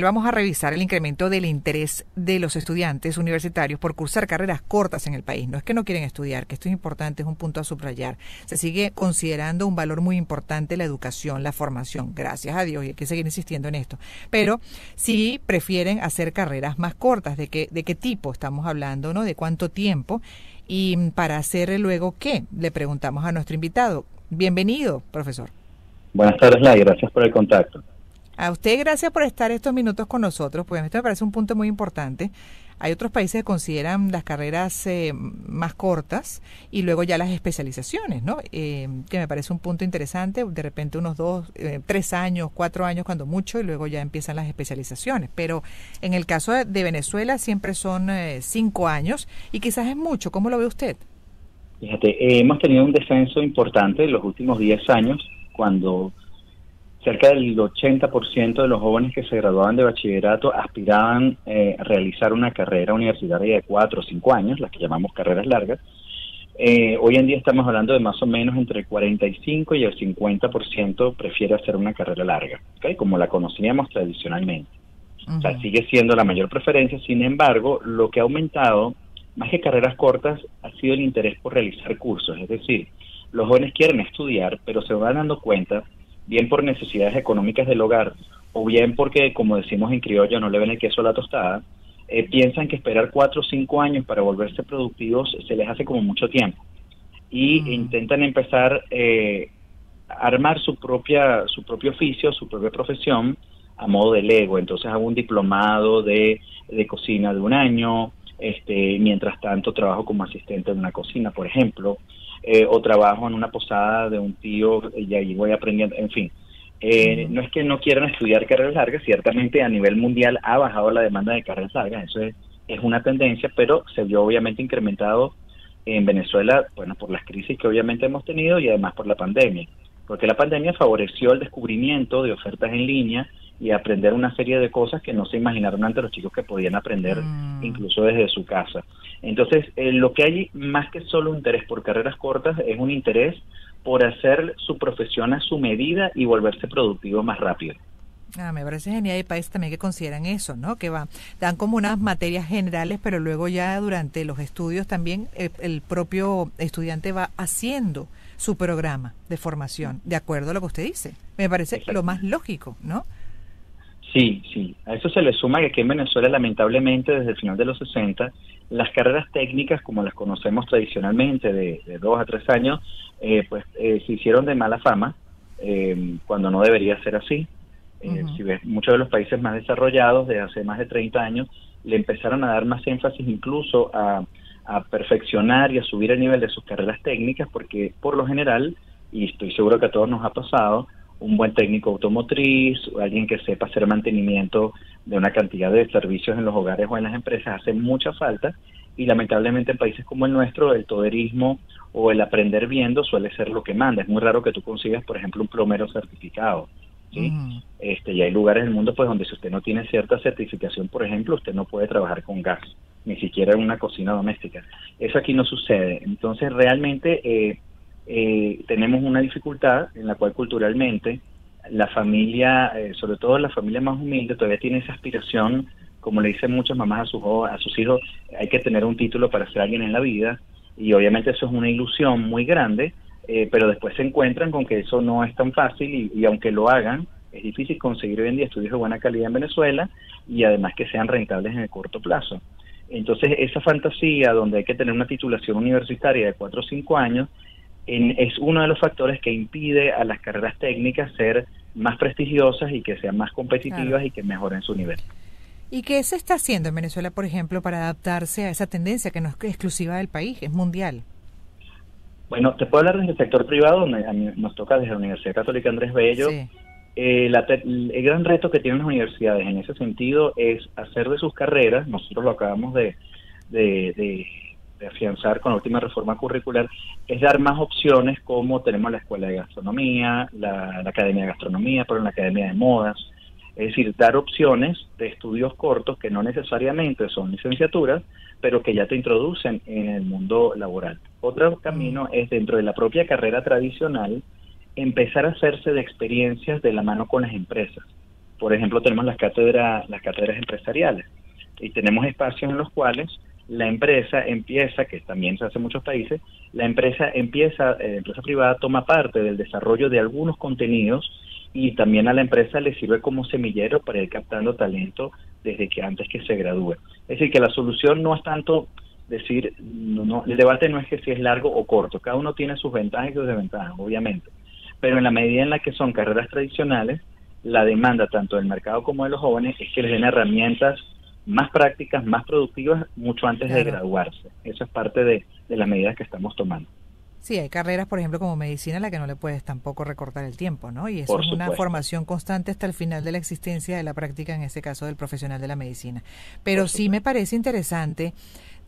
Vamos a revisar el incremento del interés de los estudiantes universitarios por cursar carreras cortas en el país. No es que no quieren estudiar, que esto es importante, es un punto a subrayar. Se sigue considerando un valor muy importante la educación, la formación, gracias a Dios, y hay que seguir insistiendo en esto. Pero sí prefieren hacer carreras más cortas. ¿De qué tipo estamos hablando, no? ¿De cuánto tiempo? Y para hacer luego, ¿qué? Le preguntamos a nuestro invitado. Bienvenido, profesor. Buenas tardes, Lai. Gracias por el contacto. A usted gracias por estar estos minutos con nosotros, pues esto me parece un punto muy importante. Hay otros países que consideran las carreras más cortas y luego ya las especializaciones, ¿no? Que me parece un punto interesante, de repente unos 3 años, 4 años cuando mucho, y luego ya empiezan las especializaciones. Pero en el caso de Venezuela siempre son 5 años y quizás es mucho. ¿Cómo lo ve usted? Fíjate, hemos tenido un descenso importante en los últimos 10 años, cuando cerca del 80% de los jóvenes que se graduaban de bachillerato aspiraban a realizar una carrera universitaria de 4 o 5 años, las que llamamos carreras largas. Hoy en día estamos hablando de más o menos entre el 45 y el 50% prefiere hacer una carrera larga, ¿okay? Como la conocíamos tradicionalmente. O sea, sigue siendo la mayor preferencia. Sin embargo, lo que ha aumentado, más que carreras cortas, ha sido el interés por realizar cursos. Es decir, los jóvenes quieren estudiar, pero se van dando cuenta, bien por necesidades económicas del hogar, o bien porque, como decimos en criollo, no le ven el queso a la tostada, piensan que esperar 4 o 5 años para volverse productivos se les hace como mucho tiempo. Y intentan empezar a armar su propio oficio, su propia profesión, a modo de Lego. Entonces hago un diplomado de cocina de 1 año, mientras tanto trabajo como asistente en una cocina, por ejemplo, o trabajo en una posada de un tío y ahí voy aprendiendo, en fin. No es que no quieran estudiar carreras largas, ciertamente a nivel mundial ha bajado la demanda de carreras largas, eso es una tendencia, pero se vio obviamente incrementado en Venezuela, bueno, por las crisis que obviamente hemos tenido y además por la pandemia, porque la pandemia favoreció el descubrimiento de ofertas en línea y aprender una serie de cosas que no se imaginaron antes los chicos que podían aprender incluso desde su casa. Entonces, lo que hay más que solo un interés por carreras cortas es un interés por hacer su profesión a su medida y volverse productivo más rápido. Me parece genial. Hay países también que consideran eso, ¿no? Que dan como unas materias generales, pero luego ya durante los estudios también el propio estudiante va haciendo su programa de formación, de acuerdo a lo que usted dice. Me parece lo más lógico, ¿no? Sí. A eso se le suma que aquí en Venezuela, lamentablemente, desde el final de los 60, las carreras técnicas, como las conocemos tradicionalmente, de 2 a 3 años, se hicieron de mala fama, cuando no debería ser así. Si ves, muchos de los países más desarrollados, de hace más de 30 años, le empezaron a dar más énfasis incluso a perfeccionar y a subir el nivel de sus carreras técnicas, porque por lo general, y estoy seguro que a todos nos ha pasado, un buen técnico automotriz, alguien que sepa hacer mantenimiento de una cantidad de servicios en los hogares o en las empresas hace mucha falta, y lamentablemente en países como el nuestro el toderismo o el aprender viendo suele ser lo que manda. Es muy raro que tú consigas, por ejemplo, un plomero certificado, ¿sí? Y hay lugares del mundo pues donde si usted no tiene cierta certificación, por ejemplo, usted no puede trabajar con gas, ni siquiera en una cocina doméstica. Eso aquí no sucede. Entonces realmente tenemos una dificultad en la cual culturalmente la familia, sobre todo la familia más humilde, todavía tiene esa aspiración, como le dicen muchas mamás a sus hijos, hay que tener un título para ser alguien en la vida, y obviamente eso es una ilusión muy grande, pero después se encuentran con que eso no es tan fácil y aunque lo hagan, es difícil conseguir hoy en día estudios de buena calidad en Venezuela y además que sean rentables en el corto plazo. Entonces esa fantasía donde hay que tener una titulación universitaria de 4 o 5 años es uno de los factores que impide a las carreras técnicas ser más prestigiosas y que sean más competitivas, claro, y que mejoren su nivel. ¿Y qué se está haciendo en Venezuela, por ejemplo, para adaptarse a esa tendencia que no es exclusiva del país, es mundial? Bueno, te puedo hablar desde el sector privado, donde a mí nos toca desde la Universidad Católica Andrés Bello. Sí. El gran reto que tienen las universidades en ese sentido es hacer de sus carreras, nosotros lo acabamos de afianzar con la última reforma curricular, es dar más opciones, como tenemos la Escuela de Gastronomía, la Academia de Gastronomía, pero la Academia de Modas. Es decir, dar opciones de estudios cortos que no necesariamente son licenciaturas, pero que ya te introducen en el mundo laboral. Otro camino es, dentro de la propia carrera tradicional, empezar a hacerse de experiencias de la mano con las empresas. Por ejemplo, tenemos las cátedras empresariales y tenemos espacios en los cuales la empresa empieza, que también se hace en muchos países, la empresa privada toma parte del desarrollo de algunos contenidos y también a la empresa le sirve como semillero para ir captando talento desde que antes que se gradúe. Es decir, que la solución no es tanto decir, el debate no es que si es largo o corto, cada uno tiene sus ventajas y sus desventajas, obviamente, pero en la medida en la que son carreras tradicionales, la demanda tanto del mercado como de los jóvenes es que les den herramientas más prácticas, más productivas, mucho antes de graduarse. Eso es parte de las medidas que estamos tomando. Sí, hay carreras, por ejemplo, como medicina, a la que no le puedes tampoco recortar el tiempo, ¿no? Y eso es una formación constante hasta el final de la existencia de la práctica, en este caso del profesional de la medicina. Pero sí me parece interesante,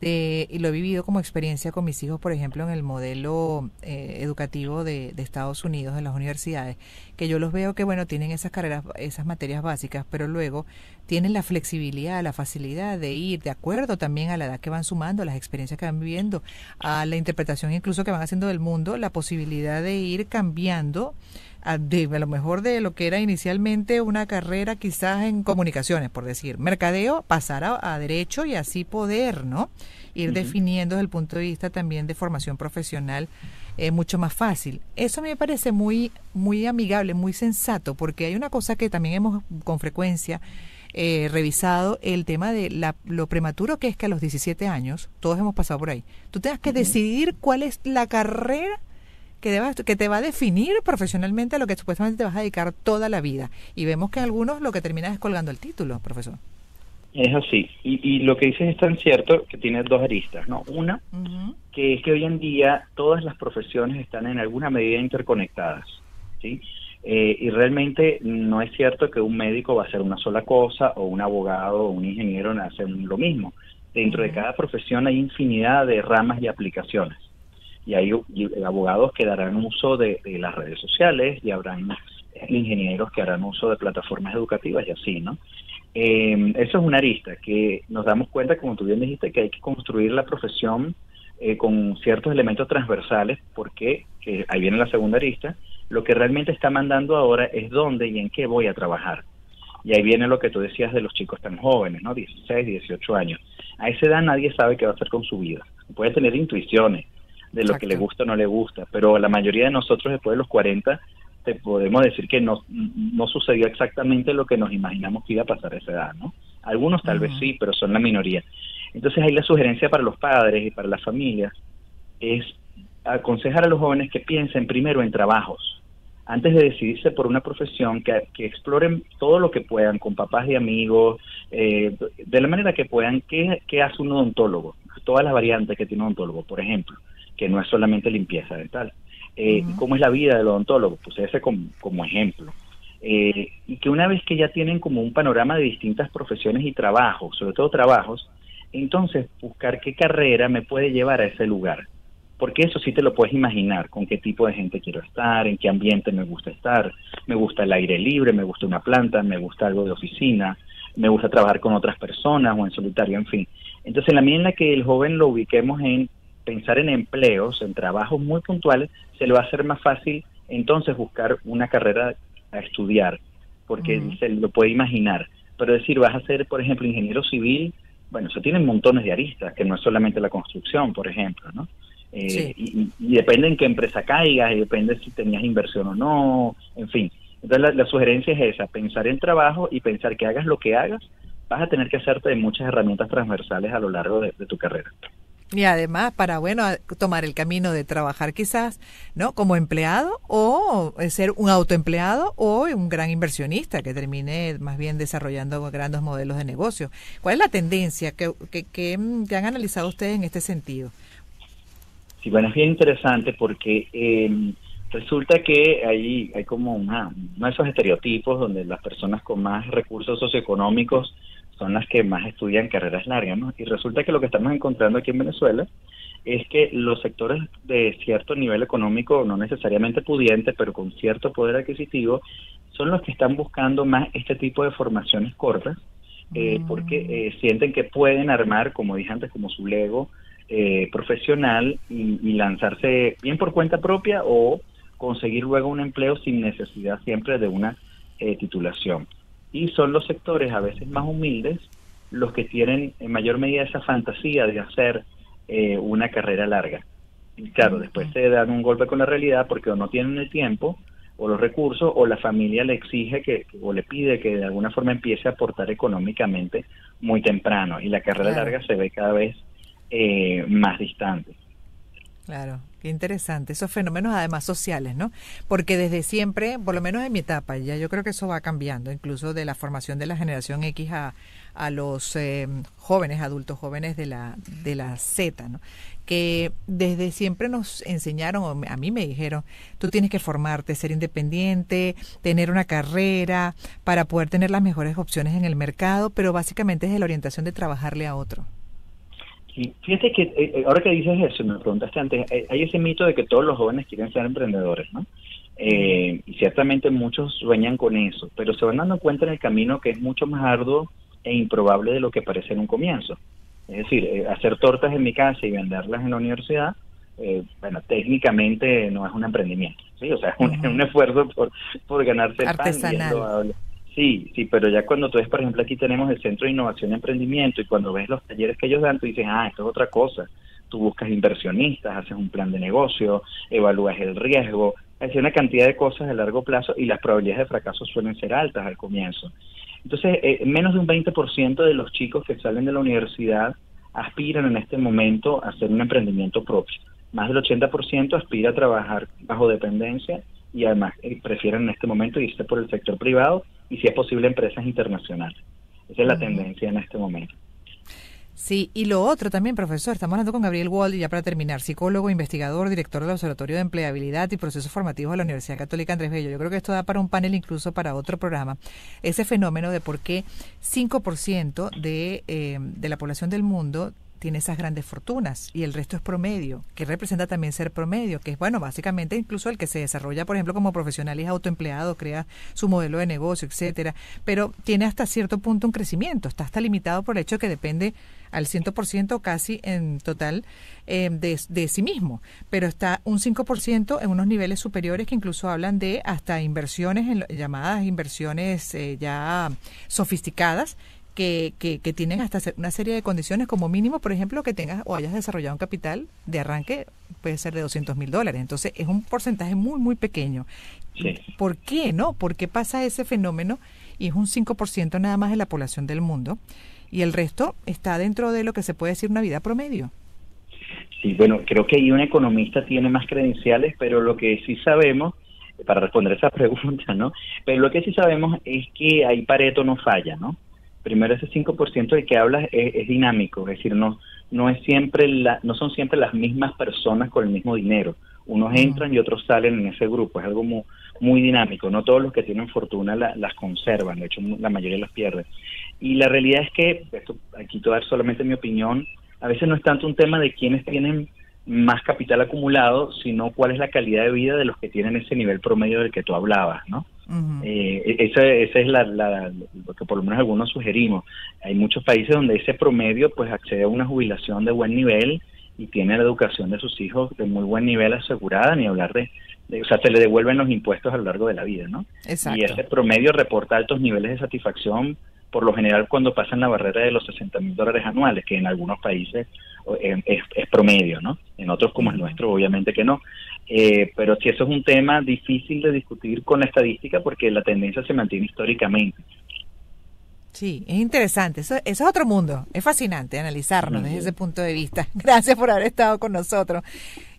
y lo he vivido como experiencia con mis hijos, por ejemplo, en el modelo educativo de Estados Unidos, de las universidades, que yo los veo que, bueno, tienen esas carreras, esas materias básicas, pero luego tienen la flexibilidad, la facilidad de ir de acuerdo también a la edad que van sumando, a las experiencias que van viviendo, a la interpretación incluso que van haciendo del mundo, la posibilidad de ir cambiando a lo mejor de lo que era inicialmente una carrera quizás en comunicaciones, por decir, mercadeo, pasar a derecho y así poder, ¿no? Ir definiendo desde el punto de vista también de formación profesional mucho más fácil. Eso me parece muy, muy amigable, muy sensato, porque hay una cosa que también hemos con frecuencia revisado, el tema de lo prematuro que es que a los 17 años, todos hemos pasado por ahí, tú tengas que decidir cuál es la carrera que te va a definir profesionalmente a lo que supuestamente te vas a dedicar toda la vida. Y vemos que algunos lo que terminan es colgando el título, profesor. Es así. Y lo que dices es tan cierto que tiene dos aristas, ¿no? Una, que es que hoy en día todas las profesiones están en alguna medida interconectadas, ¿sí? Y realmente no es cierto que un médico va a hacer una sola cosa o un abogado o un ingeniero hacen lo mismo. Dentro de cada profesión hay infinidad de ramas y aplicaciones. Y hay abogados que darán uso de las redes sociales y habrán ingenieros que harán uso de plataformas educativas y así, ¿no? Eso es una arista que nos damos cuenta, como tú bien dijiste, que hay que construir la profesión con ciertos elementos transversales, porque ahí viene la segunda arista, lo que realmente está mandando ahora es dónde y en qué voy a trabajar. Y ahí viene lo que tú decías de los chicos tan jóvenes, ¿no? 16, 18 años. A esa edad nadie sabe qué va a hacer con su vida. Puede tener intuiciones de lo que le gusta o no le gusta, pero la mayoría de nosotros después de los 40 te podemos decir que no sucedió exactamente lo que nos imaginamos que iba a pasar a esa edad, ¿no? Algunos tal vez sí, pero son la minoría. Entonces ahí la sugerencia para los padres y para las familias es aconsejar a los jóvenes que piensen primero en trabajos, antes de decidirse por una profesión, que exploren todo lo que puedan con papás y amigos, de la manera que puedan. ¿Qué hace un odontólogo? Todas las variantes que tiene un odontólogo, por ejemplo, que no es solamente limpieza dental. ¿Cómo es la vida del odontólogo? Pues ese como ejemplo. Y que una vez que ya tienen como un panorama de distintas profesiones y trabajos, sobre todo trabajos, entonces buscar qué carrera me puede llevar a ese lugar. Porque eso sí te lo puedes imaginar, con qué tipo de gente quiero estar, en qué ambiente me gusta estar. Me gusta el aire libre, me gusta una planta, me gusta algo de oficina, me gusta trabajar con otras personas o en solitario, en fin. Entonces, en la medida en la que el joven lo ubiquemos en pensar en empleos, en trabajos muy puntuales, se le va a hacer más fácil entonces buscar una carrera a estudiar, porque se lo puede imaginar. Pero decir, vas a ser, por ejemplo, ingeniero civil, bueno, eso tiene montones de aristas, que no es solamente la construcción, por ejemplo, ¿no? Sí. Y depende en qué empresa caigas, y depende si tenías inversión o no, en fin. Entonces la sugerencia es esa, pensar en trabajo y pensar que hagas lo que hagas, vas a tener que hacerte de muchas herramientas transversales a lo largo de tu carrera. Y además para, tomar el camino de trabajar quizás, ¿no? Como empleado o ser un autoempleado o un gran inversionista que termine más bien desarrollando grandes modelos de negocio. ¿Cuál es la tendencia que han analizado ustedes en este sentido? Sí, bueno, es bien interesante porque resulta que hay como uno de esos estereotipos donde las personas con más recursos socioeconómicos son las que más estudian carreras largas, ¿no? Y resulta que lo que estamos encontrando aquí en Venezuela es que los sectores de cierto nivel económico, no necesariamente pudiente, pero con cierto poder adquisitivo, son los que están buscando más este tipo de formaciones cortas, porque sienten que pueden armar, como dije antes, como su Lego profesional y lanzarse bien por cuenta propia o conseguir luego un empleo sin necesidad siempre de una titulación. y son los sectores a veces más humildes los que tienen en mayor medida esa fantasía de hacer una carrera larga. Y claro, después se dan un golpe con la realidad porque o no tienen el tiempo o los recursos, o la familia le exige o le pide que de alguna forma empiece a aportar económicamente muy temprano, y la carrera larga se ve cada vez más distante. Claro, qué interesante. Esos fenómenos además sociales, ¿no? Porque desde siempre, por lo menos en mi etapa, ya yo creo que eso va cambiando, incluso de la formación de la generación X a los jóvenes, adultos jóvenes de la Z, ¿no? Que desde siempre nos enseñaron, o a mí me dijeron, tú tienes que formarte, ser independiente, tener una carrera para poder tener las mejores opciones en el mercado, pero básicamente es de la orientación de trabajarle a otro. Sí, fíjate que ahora que dices eso, me preguntaste antes, hay ese mito de que todos los jóvenes quieren ser emprendedores, ¿no? Y ciertamente muchos sueñan con eso, pero se van dando cuenta en el camino que es mucho más arduo e improbable de lo que parece en un comienzo. Es decir, hacer tortas en mi casa y venderlas en la universidad, bueno, técnicamente no es un emprendimiento, ¿sí? O sea, es un esfuerzo por ganarse el artesanal. Sí, pero ya cuando tú ves, por ejemplo, aquí tenemos el Centro de Innovación y Emprendimiento, y cuando ves los talleres que ellos dan, tú dices, esto es otra cosa. Tú buscas inversionistas, haces un plan de negocio, evalúas el riesgo, haces una cantidad de cosas a largo plazo, y las probabilidades de fracaso suelen ser altas al comienzo. Entonces, menos de un 20% de los chicos que salen de la universidad aspiran en este momento a hacer un emprendimiento propio. Más del 80% aspira a trabajar bajo dependencia, y además prefieren en este momento irse por el sector privado, y si es posible empresas internacionales. Esa es la tendencia en este momento. Sí, y lo otro también, profesor, estamos hablando con Gabriel Waldy, ya para terminar, psicólogo, investigador, director del Observatorio de Empleabilidad y Procesos Formativos de la Universidad Católica Andrés Bello. Yo creo que esto da para un panel, incluso para otro programa, ese fenómeno de por qué 5% de la población del mundo tiene esas grandes fortunas y el resto es promedio, que representa también ser promedio, que es, bueno, básicamente incluso el que se desarrolla, por ejemplo, como profesional y es autoempleado, crea su modelo de negocio, etcétera, pero tiene hasta cierto punto un crecimiento, está hasta limitado por el hecho que depende al 100% casi en total de sí mismo, pero está un 5% en unos niveles superiores que incluso hablan de hasta inversiones, llamadas inversiones ya sofisticadas, que tienen hasta una serie de condiciones, como mínimo, por ejemplo, que tengas o hayas desarrollado un capital de arranque, puede ser de $200,000. Entonces, es un porcentaje muy, muy pequeño. Sí. ¿Por qué, no? ¿Por qué pasa ese fenómeno? Y es un 5% nada más de la población del mundo, y el resto está dentro de lo que se puede decir una vida promedio. Sí, bueno, creo que ahí un economista tiene más credenciales, pero lo que sí sabemos, para responder esa pregunta, ¿no? Pero lo que sí sabemos es que ahí Pareto no falla, ¿no? Primero, ese 5% del que hablas es dinámico, es decir, no son siempre las mismas personas con el mismo dinero. Unos entran y otros salen en ese grupo, es algo muy, muy dinámico. No todos los que tienen fortuna las conservan, de hecho la mayoría las pierde. Y la realidad es que, aquí te voy a dar solamente mi opinión, a veces no es tanto un tema de quiénes tienen más capital acumulado, sino cuál es la calidad de vida de los que tienen ese nivel promedio del que tú hablabas, ¿no? Esa es lo que por lo menos algunos sugerimos. Hay muchos países donde ese promedio pues accede a una jubilación de buen nivel y tiene la educación de sus hijos de muy buen nivel asegurada, ni hablar o sea, se le devuelven los impuestos a lo largo de la vida, ¿no? Exacto. Y ese promedio reporta altos niveles de satisfacción, por lo general cuando pasan la barrera de los $60,000 anuales, que en algunos países es promedio, ¿no? En otros, como el nuestro, obviamente que no. Pero sí, eso es un tema difícil de discutir con la estadística, porque la tendencia se mantiene históricamente. Sí, es interesante. Eso es otro mundo. Es fascinante analizarnos desde ese punto de vista. Gracias por haber estado con nosotros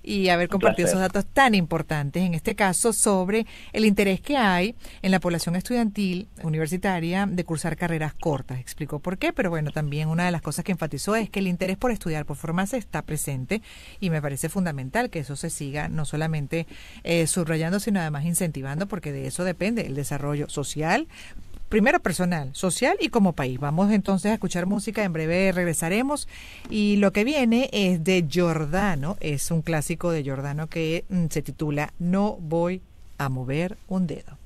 y haber compartido esos datos tan importantes, en este caso sobre el interés que hay en la población estudiantil universitaria de cursar carreras cortas. Explicó por qué, pero bueno, también una de las cosas que enfatizó es que el interés por estudiar, por formarse, está presente, y me parece fundamental que eso se siga no solamente subrayando, sino además incentivando, porque de eso depende el desarrollo social, primero personal, social y como país. Vamos entonces a escuchar música, en breve regresaremos, y lo que viene es de Giordano, es un clásico de Giordano que se titula No voy a mover un dedo.